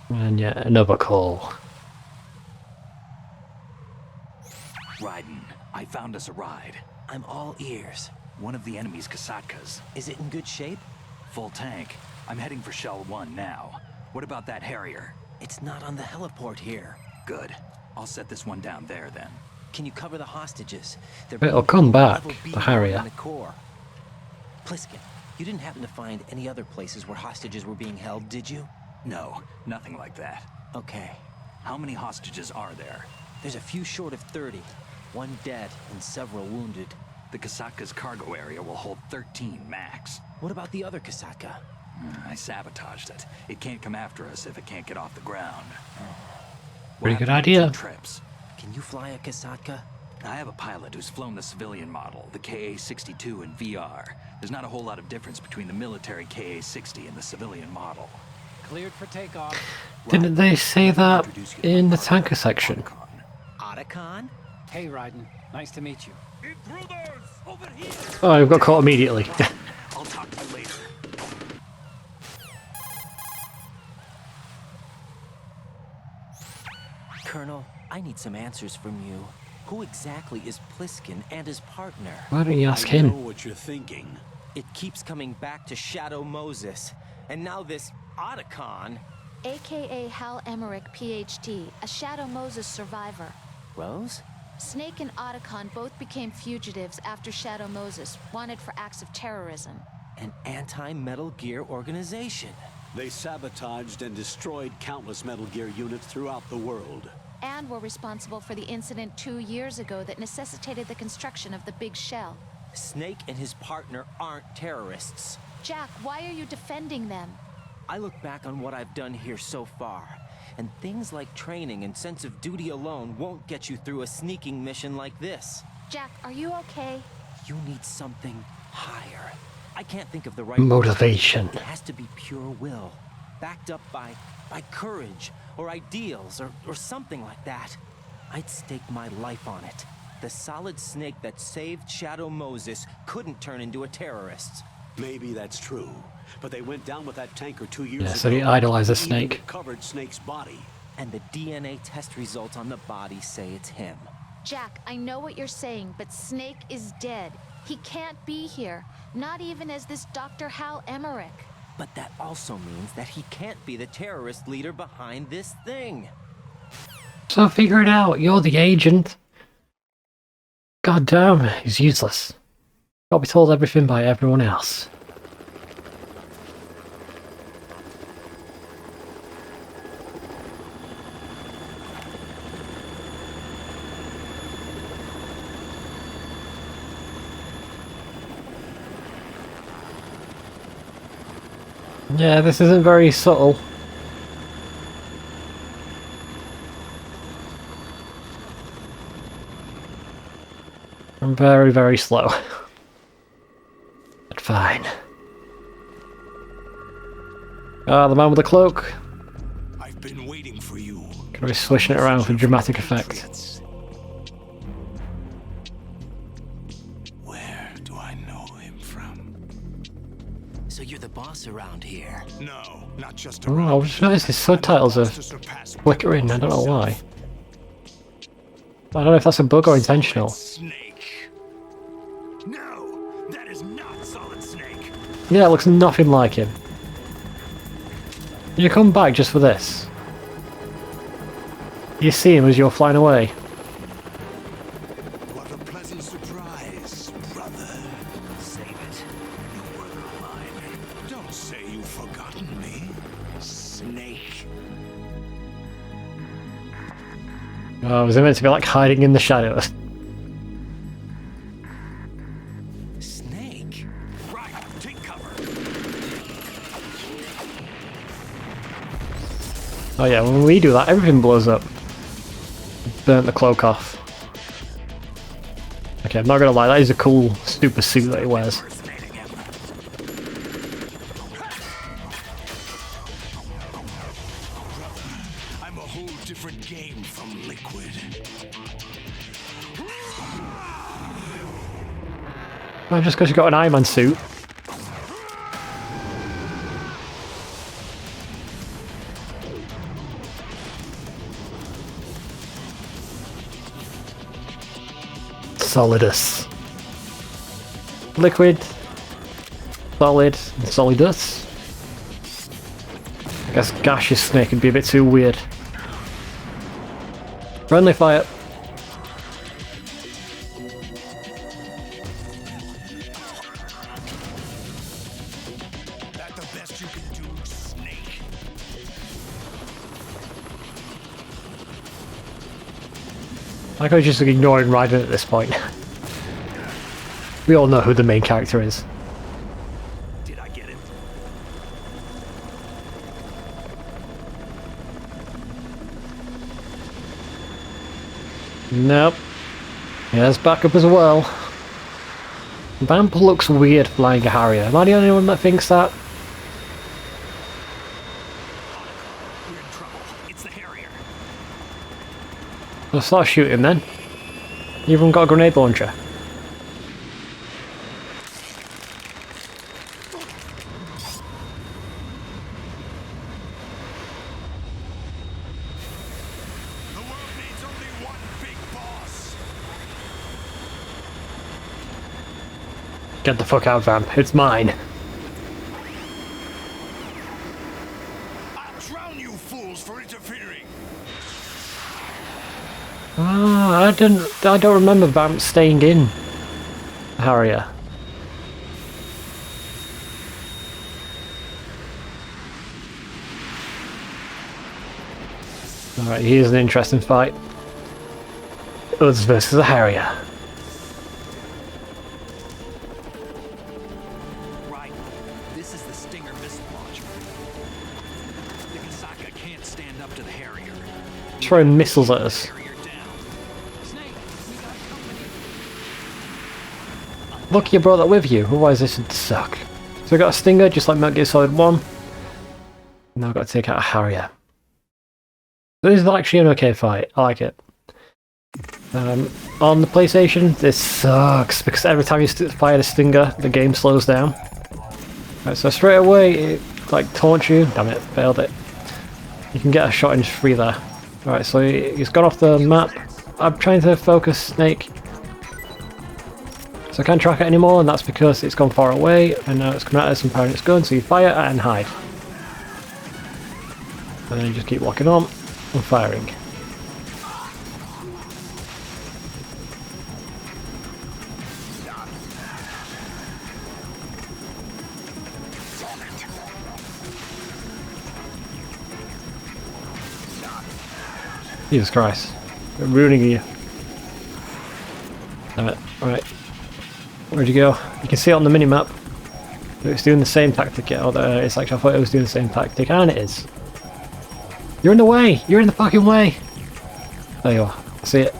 And yet another call. Raiden, I found us a ride. I'm all ears. One of the enemy's Kasatkas. Is it in good shape? Full tank. I'm heading for Shell 1 now. What about that Harrier? It's not on the heliport here. Good. I'll set this one down there then. Can you cover the hostages? It'll come back, the Harrier. In the core. Pliskin, you didn't happen to find any other places where hostages were being held, did you? No, nothing like that. Okay. How many hostages are there? There's a few short of 30. One dead and several wounded. The Kasatka's cargo area will hold 13 max. What about the other Kasatka? I sabotaged it. It can't come after us if it can't get off the ground. Pretty good idea. Trips. Can you fly a Kasatka? I have a pilot who's flown the civilian model, the KA-62 in VR. There's not a whole lot of difference between the military KA-60 and the civilian model. Cleared for takeoff. Didn't they say that in the tanker section? Otacon? Hey, Raiden. Nice to meet you. Intruders! Over here! Oh, I got caught immediately. I'll talk to you later. Colonel, I need some answers from you. Who exactly is Pliskin and his partner? Why don't you ask I know him? what you're thinking. It keeps coming back to Shadow Moses. And now this Otacon. AKA Hal Emmerich, PhD, a Shadow Moses survivor. Rose? Snake and Otacon both became fugitives after Shadow Moses, wanted for acts of terrorism. An anti-Metal Gear organization. They sabotaged and destroyed countless Metal Gear units throughout the world. And were responsible for the incident 2 years ago that necessitated the construction of the Big Shell. Snake and his partner aren't terrorists. Jack, why are you defending them? I look back on what I've done here so far, and things like training and sense of duty alone won't get you through a sneaking mission like this. Jack, are you okay? You need something higher. I can't think of the right Motivation. word. It has to be pure will, backed up by courage or ideals or something like that. I'd stake my life on it. The solid Snake that saved Shadow Moses couldn't turn into a terrorist. Maybe that's true, but they went down with that tanker 2 years ago. Yeah, so he idolizes Even Snake. recovered Snake's body. And the DNA test results on the body say it's him. Jack, I know what you're saying, but Snake is dead. He can't be here, not even as this Dr. Hal Emmerich. But that also means that he can't be the terrorist leader behind this thing. So figure it out. You're the agent. God damn, he's useless. Got to be told everything by everyone else. Yeah, this isn't very subtle. I'm very, very slow. But fine. Ah, the man with the cloak. I've been waiting for you. Gonna be swishing it around for dramatic effect. Where do I know him from? So you're the boss around here. No, not just Oh, I just noticed his subtitles are flickering, I don't know why. I don't know if that's a bug or intentional. Snake. No, that is not Solid Snake. Yeah, it looks nothing like him. You come back just for this. You see him as you're flying away. What a pleasant surprise, brother. Save it. You were mine. Don't say you've forgotten me. Snake. Oh, was it meant to be like hiding in the shadows? Snake? Right, take cover. Oh yeah, when we do that, everything blows up. Burnt the cloak off. Okay, I'm not gonna lie, that is a cool super suit that he wears. I'm a whole different game from Liquid. Oh, just because you got an Iron Man suit. solidus. Liquid, solid, and solidus. I guess gaseous snake would be a bit too weird. Friendly fire. That's the best you can do, Snake. I was just ignoring Raiden at this point. We all know who the main character is. Did I get it? Nope. He has backup as well. Vamp looks weird flying a Harrier. Am I the only one that thinks that? We're in trouble. It's the Harrier. Let's start shooting then. You even got a grenade launcher. The world needs only one big boss. Get the fuck out, Vamp. It's mine. I'll drown you fools for interfering. Ah, I don't remember Vamp staying in Harrier. Alright, here's an interesting fight. Us versus a Harrier. Right. This is the Stinger missile launcher. The Kasaka can't stand up to the Harrier. Throwing missiles at us. Harrier down. Snake, we got company. Lucky you brought that with you, otherwise this would suck. So we got a Stinger, just like Metal Gear Solid 1. Now I've got to take out a Harrier. This is actually an okay fight, I like it. On the PlayStation, this sucks, because every time you fire the Stinger, the game slows down. Right, so straight away, it like taunts you. Damn it, failed it. You can get a shot in free there. Alright, so he's gone off the map. I'm trying to focus Snake. So I can't track it anymore, and that's because it's gone far away, and now it's coming at us and firing its gun, so you fire and hide. And then you just keep walking on and firing. Jesus Christ. I'm ruining you. Damn it. Alright. Where'd you go? You can see it on the minimap. It's doing the same tactic, although it's actually I thought it was doing the same tactic, and it is. You're in the way! You're in the fucking way! There you are. I see it.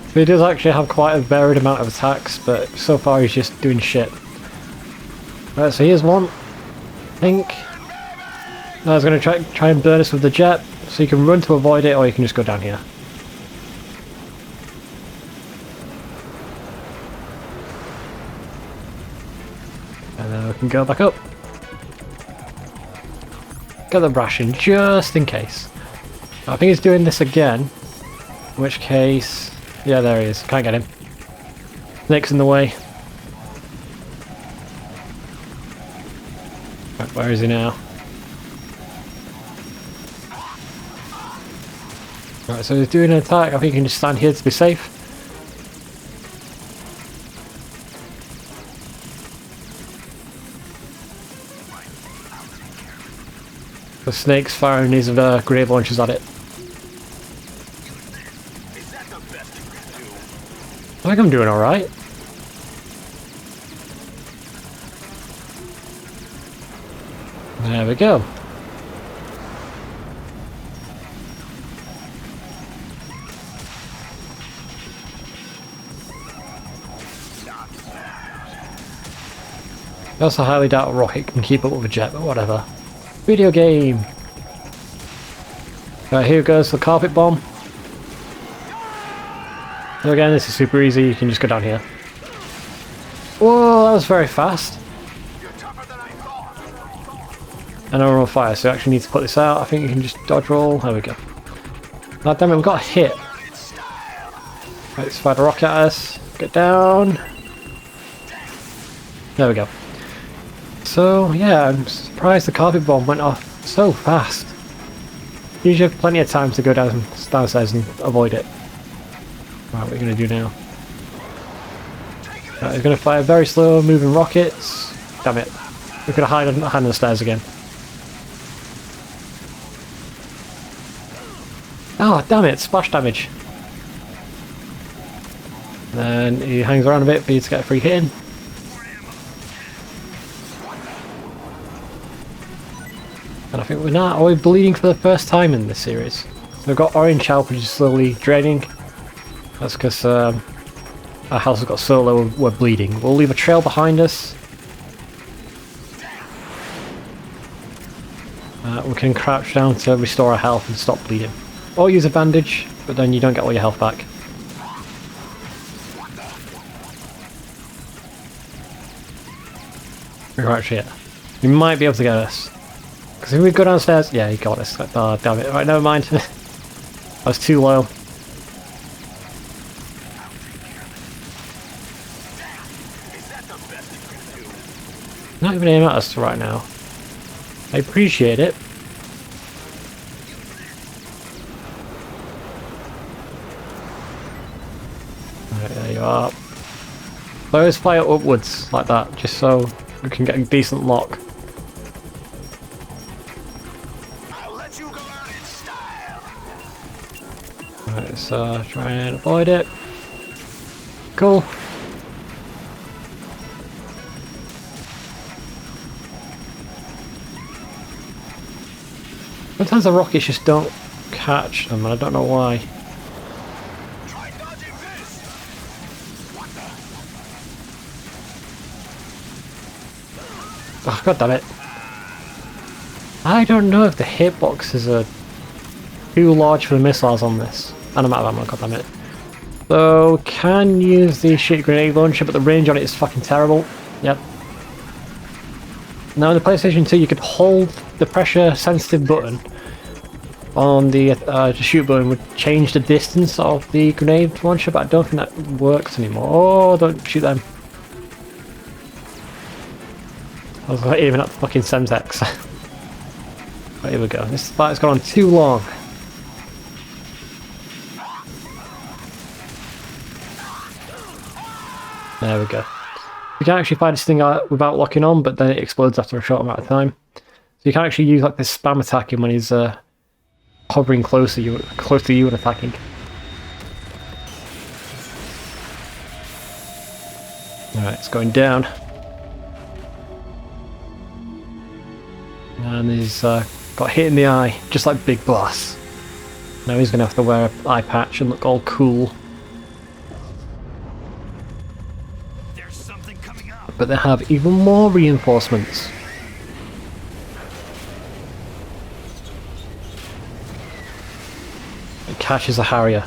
So he does actually have quite a varied amount of attacks, but so far he's just doing shit. Right, so here's one. I think. Now he's going to try and burn us with the jet, so you can run to avoid it, or you can just go down here. And then we can go back up. Get the ration, just in case. I think he's doing this again, in which case... Yeah, there he is. Can't get him. Snake's in the way. Right, where is he now? Right, so he's doing an attack. I think you can just stand here to be safe. The Snake's firing his grenade launchers at it. I think I'm doing alright. There we go. I also highly doubt a rocket can keep up with a jet, but whatever. Video game! Right, here goes the carpet bomb. So again, this is super easy, you can just go down here. Whoa, that was very fast. And I'm on fire, so you actually need to put this out. I think you can just dodge roll. There we go. God damn it, we got a hit. Right, let's fire a rocket at us. Get down. There we go. So, yeah, I'm surprised the carpet bomb went off so fast. Usually have plenty of time to go downstairs and avoid it. Right, what are we going to do now? Right, he's going to fire very slow moving rockets. Damn it. We're going to hide on the stairs again. Oh, damn it, splash damage. Then he hangs around a bit for you to get a free hit in. And I think we're bleeding for the first time in this series. We've got orange health, which is slowly draining. That's because our health has got so low we're bleeding. We'll leave a trail behind us. We can crouch down to restore our health and stop bleeding. Or use a bandage, but then you don't get all your health back. We're actually here. You might be able to get us. Because if we go downstairs... Yeah, he got us. Oh, damn it. Right, never mind. I was too low. Not even aim at us right now. I appreciate it. Right, there you are. So always fire upwards like that, just so we can get a decent lock. I'll let you go out in style. Right, let's try and avoid it. Cool. Sometimes the rockets just don't catch them, and I don't know why. Try dodging this. What the? Oh, god damn it. I don't know if the hitboxes are too large for the missiles on this. And I'm out of ammo, god damn it. So, can use the shit grenade launcher, but the range on it is fucking terrible. Yep. Now in the PlayStation 2 you could hold the pressure sensitive button on the shoot button would change the distance of the grenade launcher, but I don't think that works anymore. Oh, don't shoot them. I was not even at fucking Semtex. Right, here we go. This fight's gone on too long. There we go. You can actually fire this thing out without locking on, but then it explodes after a short amount of time. So you can actually use like this spam attacking when he's hovering close to you and attacking. Alright, it's going down. And he's got hit in the eye, just like Big Boss. Now he's going to have to wear an eye patch and look all cool. There's something coming up. But they have even more reinforcements. It catches a Harrier.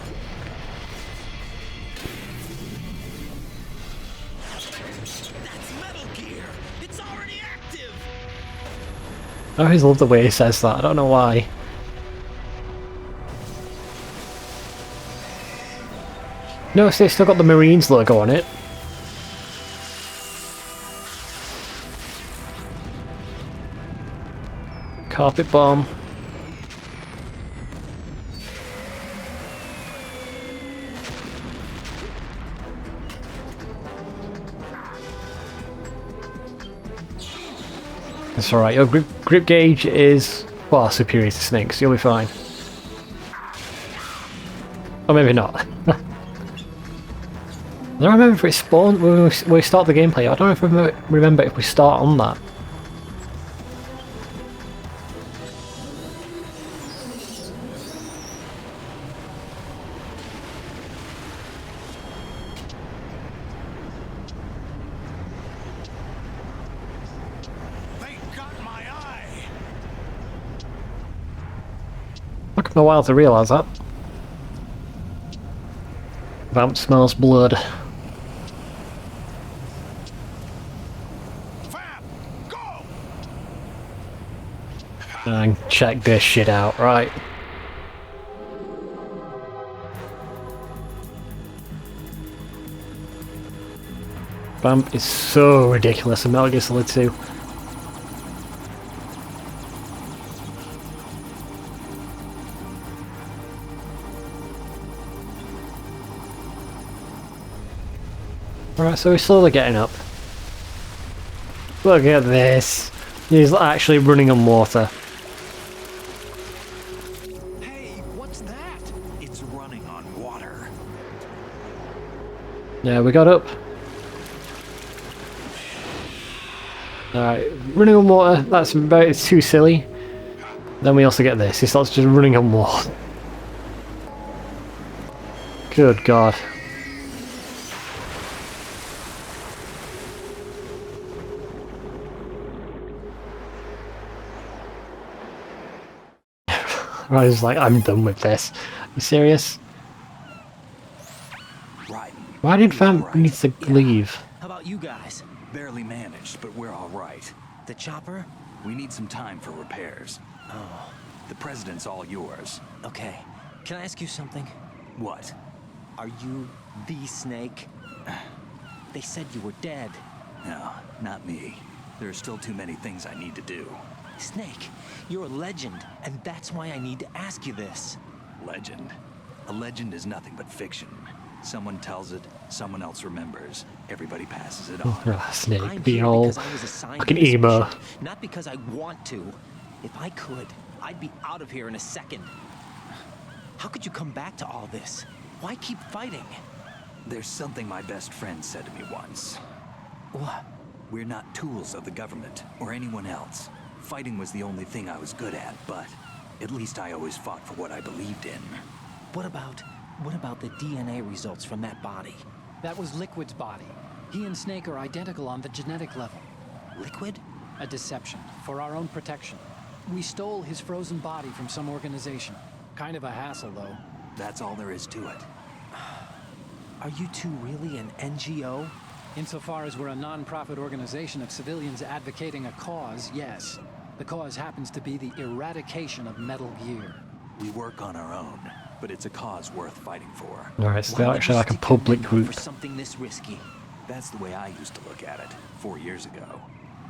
That's Metal Gear. It's already active. I always love the way he says that. I don't know why. Notice they still got the Marines logo on it. Carpet bomb. That's alright, your grip gauge is far superior to Snake's, you'll be fine. Or maybe not. I don't remember if it spawned when we start the gameplay. I don't know if I remember if we start on that. They got my eye. Took me a while to realise that. Vamp smells blood. Fab, go. And check this shit out, right? Bump is so ridiculous in Metal Gear Solid 2. Alright, so we're slowly getting up. Look at this. He's actually running on water. Hey, what's that? It's running on water. Yeah, we got up. Alright, running on water, that's about, it's too silly. Then we also get this, he starts just running on water. Good God. I was like, I'm done with this. You serious? Right. Why did Vamp need to leave? How about you guys? Barely managed, but we're all right. The chopper? We need some time for repairs. Oh, The president's all yours. okay. Can I ask you something? What? Are you the Snake? They said you were dead. No, not me. There are still too many things I need to do. Snake, you're a legend, and that's why I need to ask you this. Legend. A legend is nothing but fiction. Someone tells it, someone else remembers. Everybody passes it on. Ah, Snake I'm being here all because I was assigned fucking to this emo. mission, not because I want to. If I could, I'd be out of here in a second. How could you come back to all this? Why keep fighting? There's something my best friend said to me once. What? We're not tools of the government or anyone else. Fighting was the only thing I was good at, but at least I always fought for what I believed in. What about the DNA results from that body? That was Liquid's body. He and Snake are identical on the genetic level. Liquid? A deception, for our own protection. We stole his frozen body from some organization. Kind of a hassle, though. That's all there is to it. Are you two really an NGO? Insofar as we're a non-profit organization of civilians advocating a cause, yes. The cause happens to be the eradication of Metal Gear. We work on our own, but it's a cause worth fighting for. Alright, so Why they're would actually you like a stick your public neck out group. for something this risky? That's the way I used to look at it 4 years ago.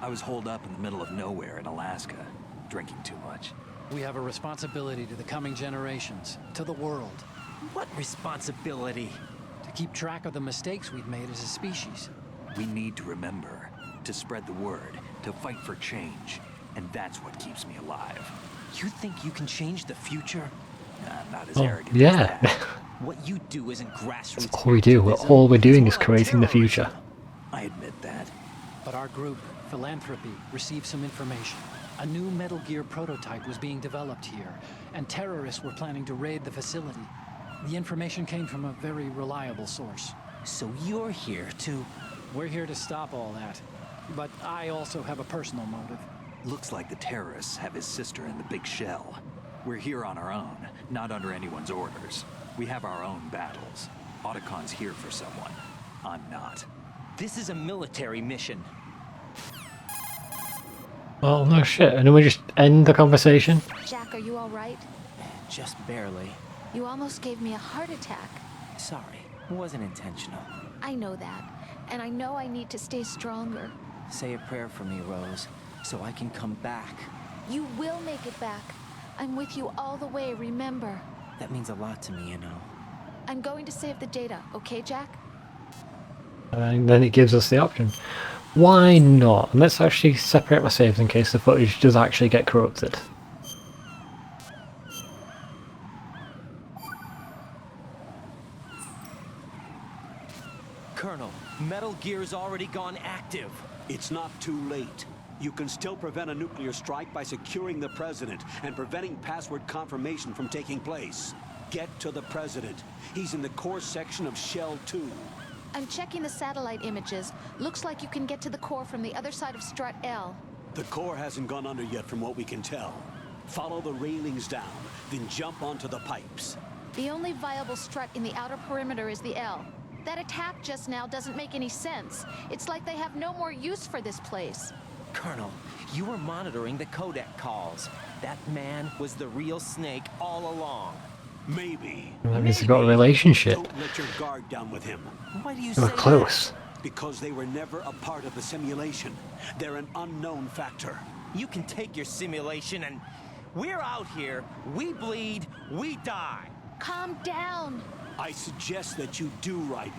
I was holed up in the middle of nowhere in Alaska, drinking too much. We have a responsibility to the coming generations, to the world, What responsibility? to keep track of the mistakes we've made as a species. We need to remember, to spread the word, to fight for change, and that's what keeps me alive. You think you can change the future? I'm not as Oh, arrogant yeah. as that. What you do isn't grassroots. All we do, activism. all we're doing It's is more like creating the future. terrorism. I admit that. But our group, Philanthropy, received some information. A new Metal Gear prototype was being developed here, and terrorists were planning to raid the facility. The information came from a very reliable source. So you're here to... We're here to stop all that. But I also have a personal motive. Looks like the terrorists have his sister in the big shell. We're here on our own, not under anyone's orders. We have our own battles. Otacon's here for someone. I'm not. This is a military mission. Well, no shit. And then we just end the conversation. Jack, are you all right? Just barely. You almost gave me a heart attack. Sorry, it wasn't intentional. I know that. And I know I need to stay stronger. Say a prayer for me, Rose, so I can come back. You will make it back. I'm with you all the way, remember. That means a lot to me, you know. I'm going to save the data, okay, Jack? And then it gives us the option. Why not? And let's actually separate my saves in case the footage does actually get corrupted. Colonel, Metal Gear's already gone active. It's not too late. You can still prevent a nuclear strike by securing the president and preventing password confirmation from taking place. Get to the president. He's in the core section of Shell 2. I'm checking the satellite images. Looks like you can get to the core from the other side of Strut L. The core hasn't gone under yet from what we can tell. Follow the railings down, then jump onto the pipes. The only viable strut in the outer perimeter is the L. That attack just now doesn't make any sense. It's like they have no more use for this place. Colonel, you were monitoring the codec calls. That man was the real Snake all along. Maybe. That means they've got a relationship. Don't let your guard down with him. Why do you They say were close. Because they were never a part of the simulation. They're an unknown factor. that? You can take your simulation and... We're out here, we bleed, we die. Calm down. I suggest that you do, Raiden.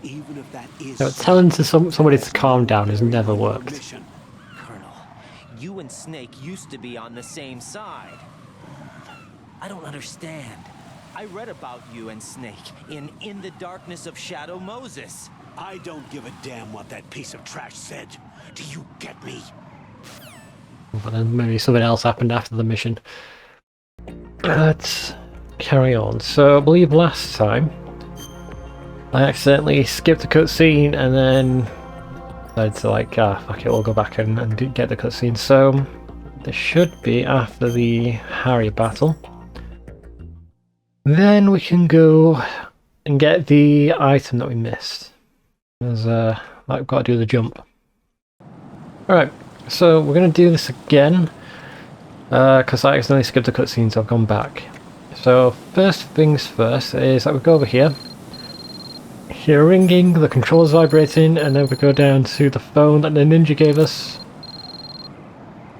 Even if that is... No, telling to somebody to calm down has never worked. Mission. Colonel, you and Snake used to be on the same side. I don't understand. I read about you and Snake in the Darkness of Shadow Moses. I don't give a damn what that piece of trash said. Do you get me? But then maybe something else happened after the mission. Let's carry on. So I believe last time I accidentally skipped a cutscene and then decided to like, fuck it, we'll go back and get the cutscene. So there should be after the Harrier battle. Then we can go and get the item that we missed. As like we've got to do the jump. Alright, so we're going to do this again. Because I accidentally skipped the cutscene, so I've gone back. So first things first is that we go over here. Hear ringing, the controller's vibrating, and then we go down to the phone that the ninja gave us.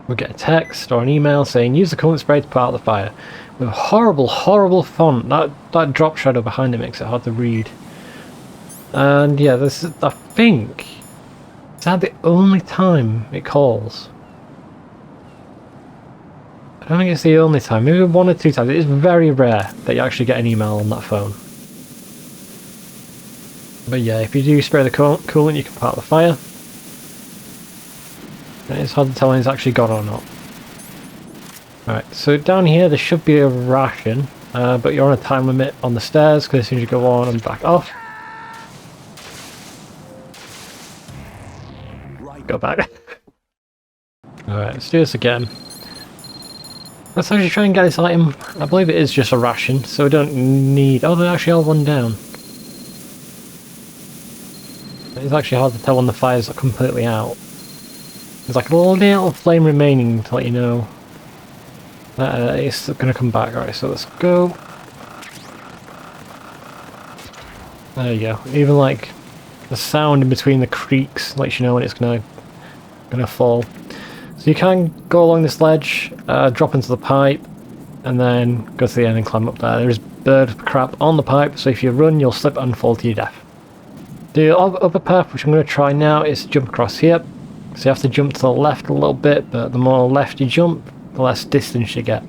We get a text or an email saying use the coolant spray to put out the fire. With a horrible, horrible font. That drop shadow behind it makes it hard to read. And yeah, this is, I think, is that the only time it calls? I don't think it's the only time, maybe one or two times. It is very rare that you actually get an email on that phone. But yeah, if you do spray the coolant, you can put out the fire. And it's hard to tell when it's actually gone or not. Alright, so down here there should be a ration, but you're on a time limit on the stairs because as soon as you go on and back off. Go back. Alright, let's do this again. Let's actually try and get this item. I believe it is just a ration, so we don't need... Oh, they're actually all one down. It's actually hard to tell when the fire's completely out. There's like a little flame remaining to let you know that it's going to come back. Alright, so let's go. There you go. Even like the sound in between the creaks lets you know when it's gonna fall. So you can go along this ledge, drop into the pipe, and then go to the end and climb up there. There's bird crap on the pipe, so if you run you'll slip and fall to your death. The other path, which I'm going to try now, is to jump across here. So you have to jump to the left a little bit, but the more left you jump, the less distance you get.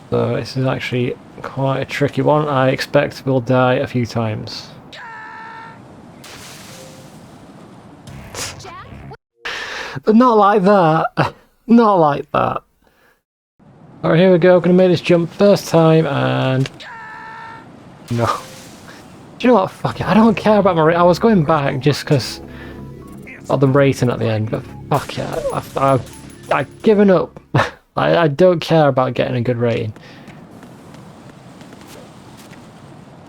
So this is actually quite a tricky one. I expect we'll die a few times. But not like that. Not like that. Alright, here we go. Gonna make this jump first time and... No. Do you know what? Fuck it. I don't care about my rate. I was going back just because of the rating at the end, but fuck it. I've given up. I don't care about getting a good rating.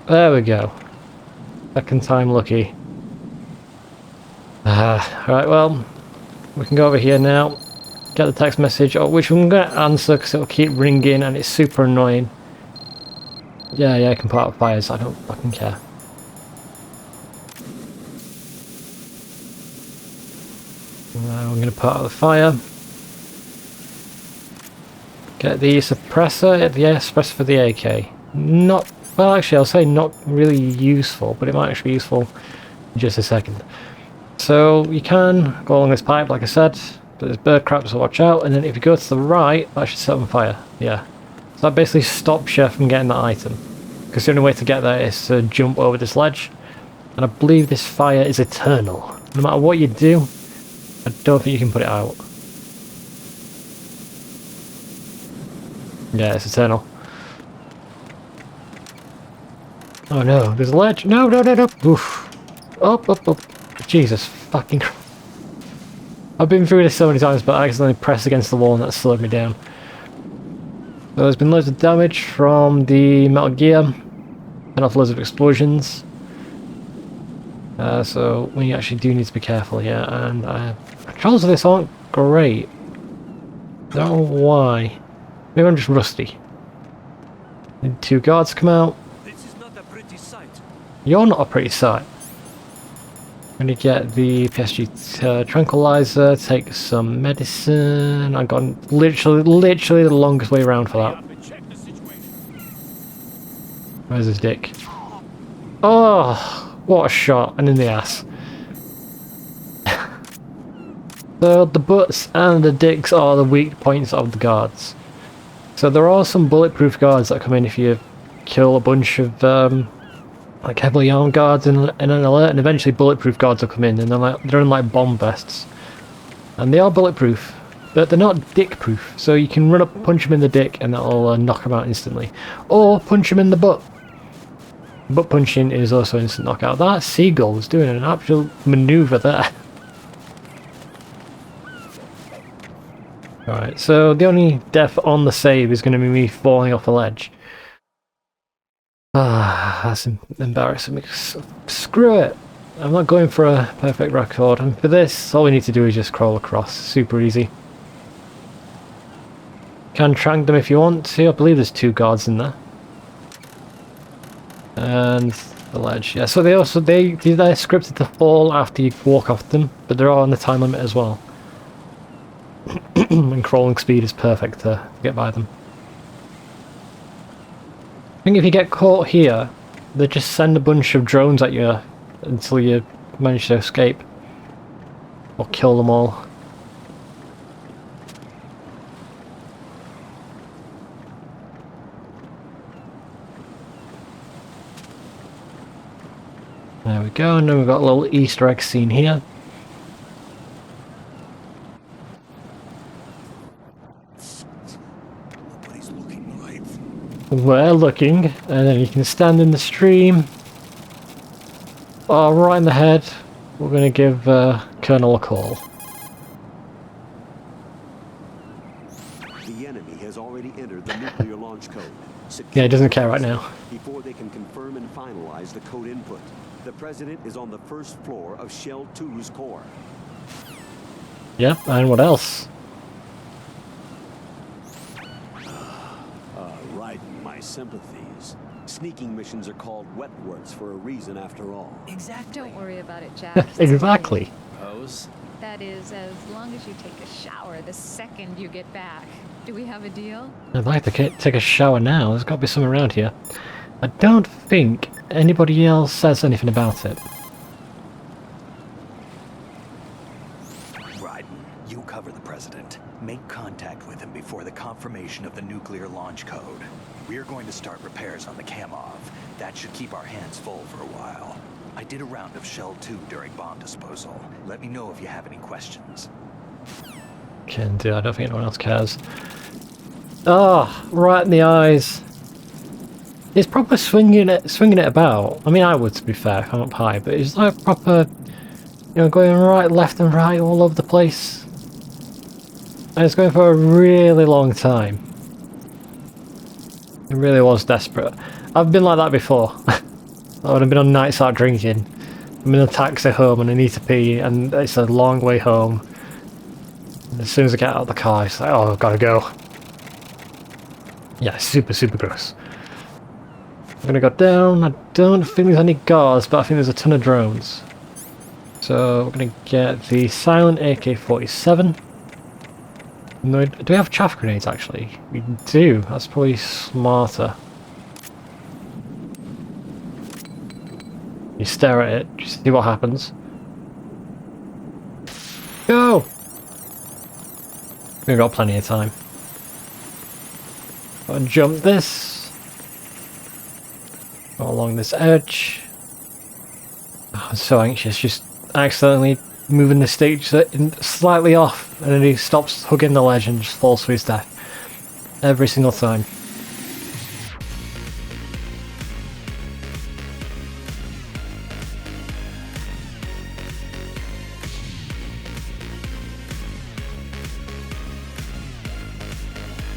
There we go. Second time lucky. Alright, well, we can go over here now. Get the text message, which I'm going to answer because it'll keep ringing and it's super annoying. Yeah, I can put out fires. I don't fucking care. Now I'm going to put out the fire. Get the suppressor, the suppressor for the AK. Not, well actually I'll say not really useful, but it might actually be useful in just a second. So you can go along this pipe like I said, but there's bird crap so watch out, and then if you go to the right, that should set on fire, yeah. So that basically stops you from getting that item. Because the only way to get there is to jump over this ledge. And I believe this fire is eternal. No matter what you do, I don't think you can put it out. Yeah, it's eternal. Oh no, there's a ledge. No. Oof. Up. Jesus fucking Christ. I've been through this so many times, but I accidentally pressed against the wall and that slowed me down. So there's been loads of damage from the Metal Gear and off loads of explosions. So we actually do need to be careful here, and controls of this aren't great. I don't know why. Maybe I'm just rusty. Need 2 guards come out. This is not a pretty sight. You're not a pretty sight. I'm gonna get the PSG tranquilizer, take some medicine. I've gone literally the longest way around for that. Where's his dick? Oh, what a shot, and in the ass. So the butts and the dicks are the weak points of the guards. So there are some bulletproof guards that come in if you kill a bunch of like heavily armed guards in an alert, and eventually bulletproof guards will come in, and they're in like bomb vests. And they are bulletproof, but they're not dick-proof, so you can run up, punch them in the dick, and that'll knock them out instantly. Or punch them in the butt. Butt punching is also instant knockout. That seagull was doing an absolute maneuver there. Alright, so the only death on the save is going to be me falling off a ledge. Ah, that's embarrassing because screw it. I'm not going for a perfect record, and for this, all we need to do is just crawl across. Super easy. Can trank them if you want to. I believe there's 2 guards in there. And the ledge, yeah. So they're scripted to fall after you walk off them, but they're all on the time limit as well. And crawling speed is perfect to get by them. I think if you get caught here, they just send a bunch of drones at you until you manage to escape. Or kill them all. There we go, and then we've got a little Easter egg scene here. Nobody's looking right. We're looking, and then you can stand in the stream. Oh, right in the head. We're going to give Colonel a call. The enemy has already entered the nuclear launch code. Yeah, he doesn't care right now. Before they can confirm and finalize the code input, the president is on the first floor of Shell 2's core. Yeah, and what else? Right, my sympathies. Sneaking missions are called wet works for a reason after all. Exactly. Don't worry about it, Jack. Exactly. Pose. That is, as long as you take a shower the second you get back. Do we have a deal? I'd like to take a shower now. There's got to be something around here. I don't think anybody else says anything about it. Ryden, you cover the president. Make contact with him before the confirmation of the nuclear launch code. We're going to start repairs on the Kamov. That should keep our hands full for a while. I did a round of Shell 2 during bomb disposal. Let me know if you have any questions. Can do. I don't think anyone else cares. Ah, oh, right in the eyes. It's proper swinging it about. I mean, I would, to be fair, if I'm up high, but it's like proper, you know, going right, left and right all over the place. And it's going for a really long time. It really was desperate. I've been like that before. I would have been on nights out drinking. I'm in a taxi home and I need to pee, and it's a long way home. And as soon as I get out of the car, it's like, oh, I've got to go. Yeah, super, super gross. I'm gonna go down. I don't think there's any guards, but I think there's a ton of drones. So we're gonna get the silent AK-47. No, do we have chaff grenades actually? We do. That's probably smarter. You stare at it, just see what happens. Go! We've got plenty of time. Gotta jump this. Go along this edge. Oh, I'm so anxious, just accidentally moving the stage slightly off, and then he stops hugging the ledge and just falls to his death. Every single time.